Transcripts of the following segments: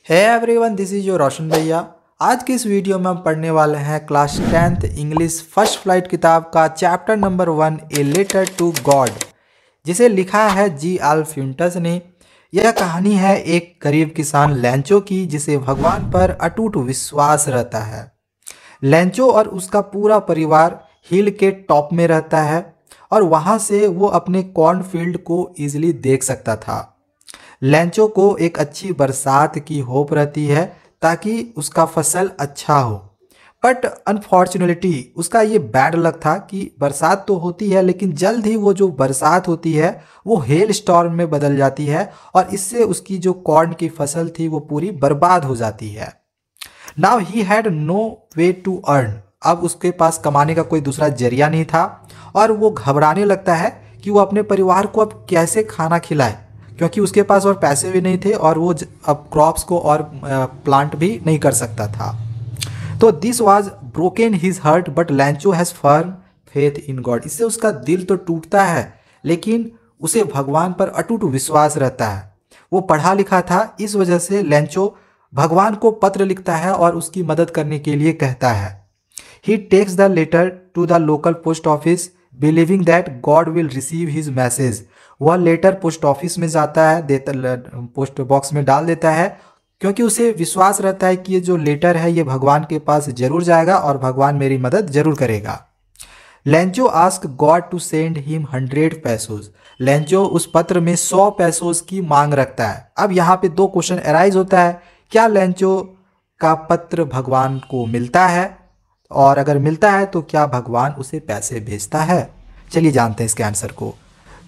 है everyone, this is your रोशन भैया। आज की इस वीडियो में हम पढ़ने वाले हैं class 10th English first flight किताब का chapter number 1 a letter to God, जिसे लिखा है जी अल्फ्यूंटस ने। यह कहानी है एक गरीब किसान लैंचो की, जिसे भगवान पर अटूट विश्वास रहता है। लैंचो और उसका पूरा परिवार हिल के टॉप में रहता है और वहाँ से वो अपने कॉर्नफील्ड को ईजिली देख सकता था। लैंचो को एक अच्छी बरसात की होप रहती है ताकि उसका फसल अच्छा हो, बट अनफॉर्चुनेटली उसका ये बैड लक था कि बरसात तो होती है लेकिन जल्द ही वो जो बरसात होती है वो हेल स्टॉर्म में बदल जाती है और इससे उसकी जो कॉर्न की फसल थी वो पूरी बर्बाद हो जाती है। Now he had no way to earn, अब उसके पास कमाने का कोई दूसरा जरिया नहीं था और वो घबराने लगता है कि वो अपने परिवार को अब कैसे खाना खिलाए, क्योंकि उसके पास और पैसे भी नहीं थे और वो अब क्रॉप्स को और प्लांट भी नहीं कर सकता था। तो this was broken his heart but Lencho has firm faith in God, इससे उसका दिल तो टूटता है लेकिन उसे भगवान पर अटूट विश्वास रहता है। वो पढ़ा लिखा था, इस वजह से लैंचो भगवान को पत्र लिखता है और उसकी मदद करने के लिए कहता है। He takes the letter to the local post office believing that God will receive his message. वह लेटर पोस्ट ऑफिस में जाता है, पोस्ट बॉक्स में डाल देता है, क्योंकि उसे विश्वास रहता है कि ये जो लेटर है ये भगवान के पास जरूर जाएगा और भगवान मेरी मदद जरूर करेगा। Lencho ask God to send him 100 pesos. Lencho उस पत्र में 100 पैसोज की मांग रखता है। अब यहाँ पे दो क्वेश्चन अराइज होता है, क्या लैंचो का पत्र भगवान को मिलता है, और अगर मिलता है तो क्या भगवान उसे पैसे भेजता है? चलिए जानते हैं इसके आंसर को।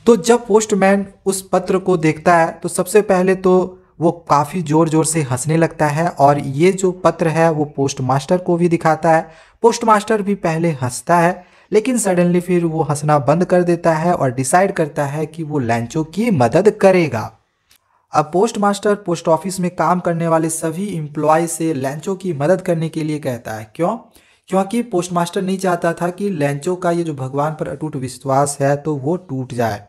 तो जब पोस्टमैन उस पत्र को देखता है तो सबसे पहले तो वो काफ़ी ज़ोर ज़ोर से हंसने लगता है और ये जो पत्र है वो पोस्ट मास्टर को भी दिखाता है। पोस्ट मास्टर भी पहले हंसता है लेकिन सडनली फिर वो हंसना बंद कर देता है और डिसाइड करता है कि वो लैंचो की मदद करेगा। अब पोस्ट मास्टर पोस्ट ऑफिस में काम करने वाले सभी एम्प्लॉय से लैंचो की मदद करने के लिए कहता है। क्यों? क्योंकि पोस्ट मास्टर नहीं चाहता था कि लैंचो का ये जो भगवान पर अटूट विश्वास है तो वो टूट जाए।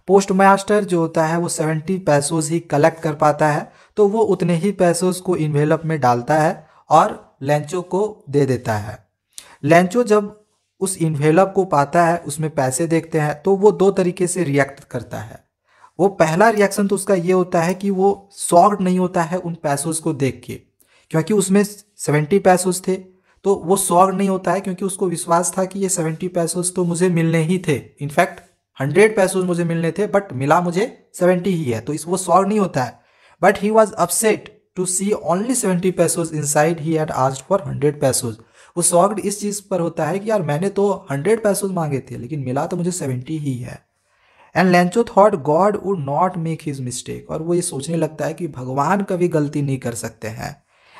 पोस्ट मास्टर जो होता है वो 70 पैसोज ही कलेक्ट कर पाता है, तो वो उतने ही पैसोज को इन्वेलप में डालता है और लैंचो को दे देता है। लैंचो जब उस इन्वेलप को पाता है, उसमें पैसे देखते हैं, तो वो दो तरीके से रिएक्ट करता है। वो पहला रिएक्शन तो उसका ये होता है कि वो शॉक्ड नहीं होता है उन पैसोज को देख के, क्योंकि उसमें 70 पैसोज थे, तो वो शॉक्ड नहीं होता है क्योंकि उसको विश्वास था कि ये 70 पैसोज तो मुझे मिलने ही थे। इनफैक्ट 100 पैसोज मुझे मिलने थे बट मिला मुझे 70 ही है, तो इस वो शॉक्ड नहीं होता है। But he was upset to see only 70 pesos inside he had asked for 100 pesos. वो शॉक्ड इस चीज़ पर होता है कि यार मैंने तो 100 पैसोज मांगे थे लेकिन मिला तो मुझे 70 ही है। And लैंचो thought God would not make his mistake, और वो ये सोचने लगता है कि भगवान कभी गलती नहीं कर सकते हैं।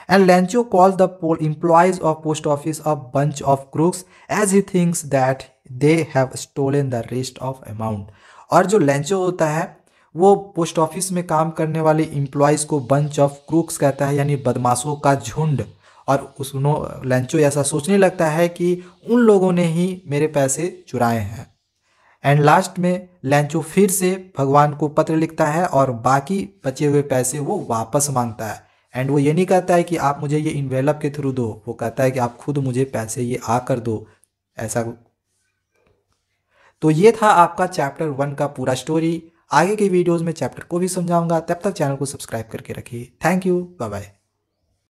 And Lencho calls the employees of post office a bunch of crooks as he thinks that they have stolen the rest of amount. और जो लैंचो होता है वो पोस्ट ऑफिस में काम करने वाले एम्प्लॉयज़ को बंच ऑफ क्रूक्स कहता है, यानी बदमाशों का झुंड। और लैंचो ऐसा सोचने लगता है कि उन लोगों ने ही मेरे पैसे चुराए हैं। एंड लास्ट में लैंचो फिर से भगवान को पत्र लिखता है और बाकी बचे हुए पैसे वो वापस मांगता है। एंड वो ये नहीं कहता है कि आप मुझे ये इन्वेलप के थ्रू दो, वो कहता है कि आप खुद मुझे पैसे ये आकर दो, ऐसा। तो ये था आपका चैप्टर 1 का पूरा स्टोरी। आगे के वीडियोस में चैप्टर को भी समझाऊंगा, तब तक चैनल को सब्सक्राइब करके रखिए। Thank you, bye bye.